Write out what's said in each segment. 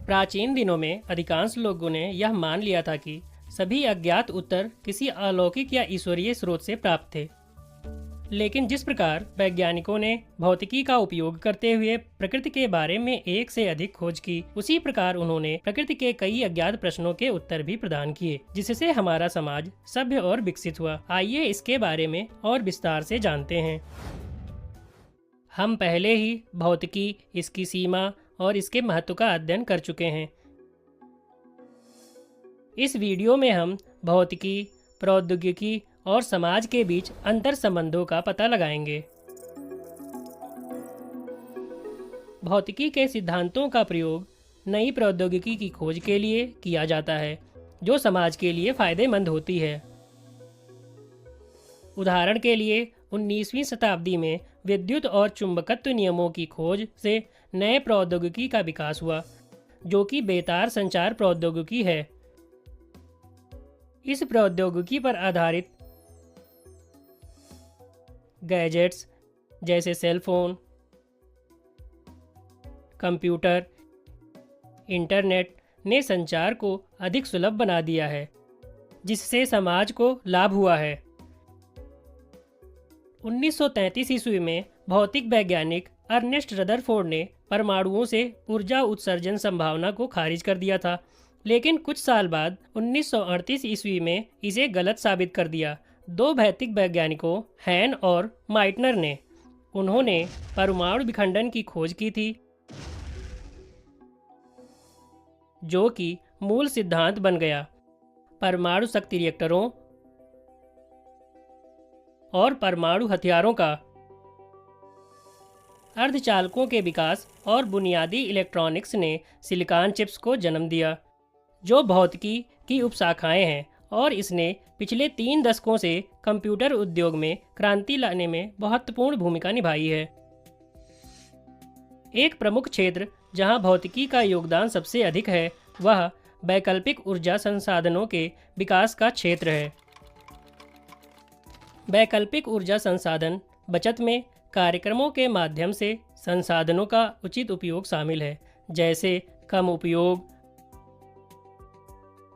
प्राचीन दिनों में अधिकांश लोगों ने यह मान लिया था कि सभी अज्ञात उत्तर किसी अलौकिक या ईश्वरीय स्रोत से प्राप्त थे। लेकिन जिस प्रकार वैज्ञानिकों ने भौतिकी का उपयोग करते हुए प्रकृति के बारे में एक से अधिक खोज की, उसी प्रकार उन्होंने प्रकृति के कई अज्ञात प्रश्नों के उत्तर भी प्रदान किए, जिससे हमारा समाज सभ्य और विकसित हुआ। आइए इसके बारे में और विस्तार से जानते हैं। हम पहले ही भौतिकी, इसकी सीमा और इसके महत्व का अध्ययन कर चुके हैं। इस वीडियो में हम भौतिकी, प्रौद्योगिकी और समाज के बीच अंतर संबंधों का पता लगाएंगे। भौतिकी के सिद्धांतों का प्रयोग नई प्रौद्योगिकी की खोज के लिए किया जाता है, जो समाज के लिए फायदेमंद होती है। उदाहरण के लिए 19वीं शताब्दी में विद्युत और चुंबकत्व नियमों की खोज से नए प्रौद्योगिकी का विकास हुआ, जो कि बेतार संचार प्रौद्योगिकी है। इस प्रौद्योगिकी पर आधारित गैजेट्स जैसे सेल फोन, कंप्यूटर, इंटरनेट ने संचार को अधिक सुलभ बना दिया है, जिससे समाज को लाभ हुआ है। 1933 ईस्वी में भौतिक वैज्ञानिक अर्नेस्ट रदरफोर्ड ने परमाणुओं से ऊर्जा उत्सर्जन संभावना को खारिज कर दिया था, लेकिन कुछ साल बाद 1938 ईस्वी में इसे गलत साबित कर दिया। दो भौतिक वैज्ञानिकों हैन और माइटनर ने उन्होंने परमाणु विखंडन की खोज की थी, जो कि मूल सिद्धांत बन गया। परमाणु शक्ति रिएक्टरों और परमाणु हथियारों का, अर्धचालकों के विकास और बुनियादी इलेक्ट्रॉनिक्स ने सिलिकॉन चिप्स को जन्म दिया, जो भौतिकी की उपशाखाएं हैं, और इसने पिछले 3 दशकों से कंप्यूटर उद्योग में क्रांति लाने में महत्वपूर्ण भूमिका निभाई है। एक प्रमुख क्षेत्र जहां भौतिकी का योगदान सबसे अधिक है, वह वैकल्पिक ऊर्जा संसाधनों के विकास का क्षेत्र है। वैकल्पिक ऊर्जा संसाधन बचत में कार्यक्रमों के माध्यम से संसाधनों का उचित उपयोग शामिल है, जैसे कम उपयोग,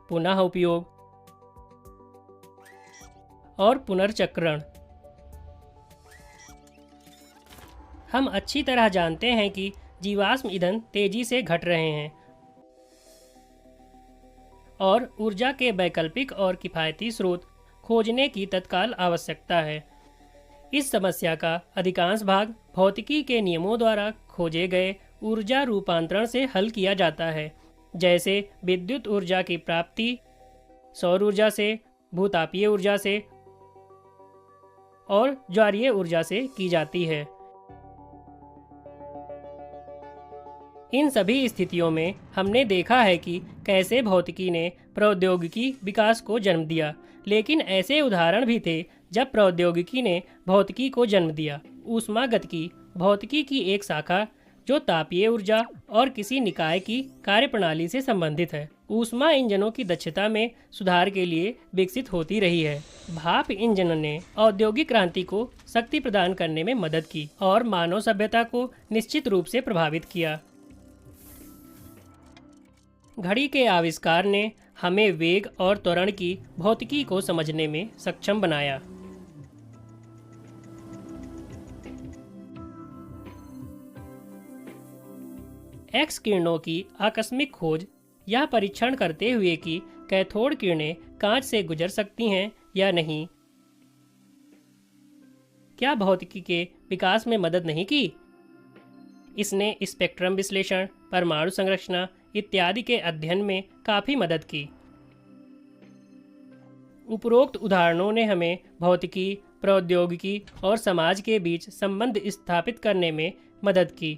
पुनः उपयोग और पुनर्चक्रण। हम अच्छी तरह जानते हैं कि जीवाश्म ईंधन तेजी से घट रहे हैं और ऊर्जा के वैकल्पिक और किफ़ायती स्रोत खोजने की तत्काल आवश्यकता है। इस समस्या का अधिकांश भाग भौतिकी के नियमों द्वारा खोजे गए ऊर्जा रूपांतरण से हल किया जाता है, जैसे विद्युत ऊर्जा की प्राप्ति सौर ऊर्जा से, भूतापीय ऊर्जा से और ज्वारीय ऊर्जा से की जाती है। इन सभी स्थितियों में हमने देखा है कि कैसे भौतिकी ने प्रौद्योगिकी विकास को जन्म दिया, लेकिन ऐसे उदाहरण भी थे जब प्रौद्योगिकी ने भौतिकी को जन्म दिया। ऊष्मागतिकी भौतिकी की एक शाखा जो तापीय ऊर्जा और किसी निकाय की कार्यप्रणाली से संबंधित है, ऊष्मा इंजनों की दक्षता में सुधार के लिए विकसित होती रही है। भाप इंजन ने औद्योगिक क्रांति को शक्ति प्रदान करने में मदद की और मानव सभ्यता को निश्चित रूप से प्रभावित किया। घड़ी के आविष्कार ने हमें वेग और त्वरण की भौतिकी को समझने में सक्षम बनाया। एक्स किरणों की आकस्मिक खोज यह परीक्षण करते हुए कि कैथोड किरणें कांच से गुजर सकती हैं या नहीं, क्या भौतिकी के विकास में मदद नहीं की? इसने स्पेक्ट्रम विश्लेषण, परमाणु संरचना इत्यादि के अध्ययन में काफी मदद की। उपरोक्त उदाहरणों ने हमें भौतिकी, प्रौद्योगिकी और समाज के बीच संबंध स्थापित करने में मदद की।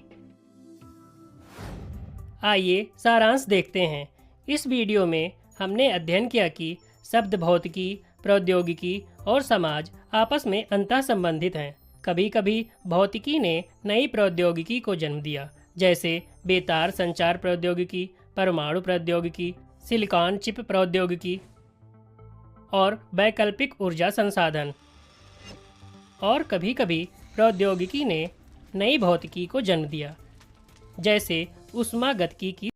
आइए सारांश देखते हैं। इस वीडियो में हमने अध्ययन किया कि शब्द भौतिकी, प्रौद्योगिकी और समाज आपस में अंतः संबंधित हैं। कभी कभी भौतिकी ने नई प्रौद्योगिकी को जन्म दिया, जैसे बेतार संचार प्रौद्योगिकी, परमाणु प्रौद्योगिकी, सिलिकॉन चिप प्रौद्योगिकी और वैकल्पिक ऊर्जा संसाधन। और कभी कभी प्रौद्योगिकी ने नई भौतिकी को जन्म दिया, जैसे ऊष्मागतिकी की